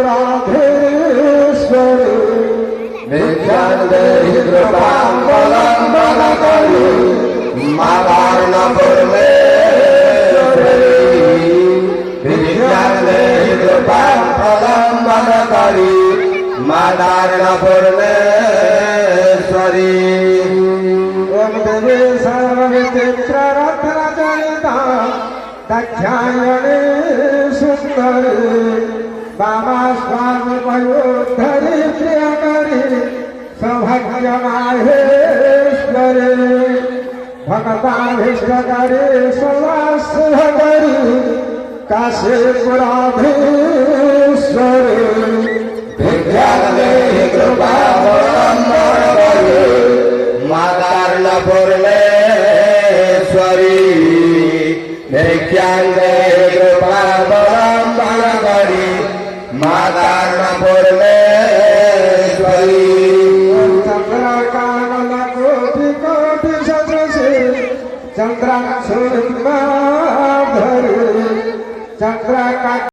राधेश्वरी भिक्षां देहि कृपावलम्बनकरी मातार्णपूर्णेश्वरी भिक्षां देहि कृपावलम्बनकरी मातार्णपूर्णेश्वरी ओम देवी सर्वविचित्ररत्नजनिता दाक्षायणी सुंदरी बाबा स्वामी पयोधरी प्रियकरी सौभाग्यमाहेश्वरी भगवाभिष्टकरी सुवासुभकरी काशीपुराधीश्वरी भिक्षां देहि कृपावलम्बनकरी मातार्णपूर्णेश्वरी भिक्षां देहि कृपावलम्बनकरी मातार्णपूर्णेश्वरी चंद्रकामलकोटि कोटि सदृशे चंद्राक्षुर्मा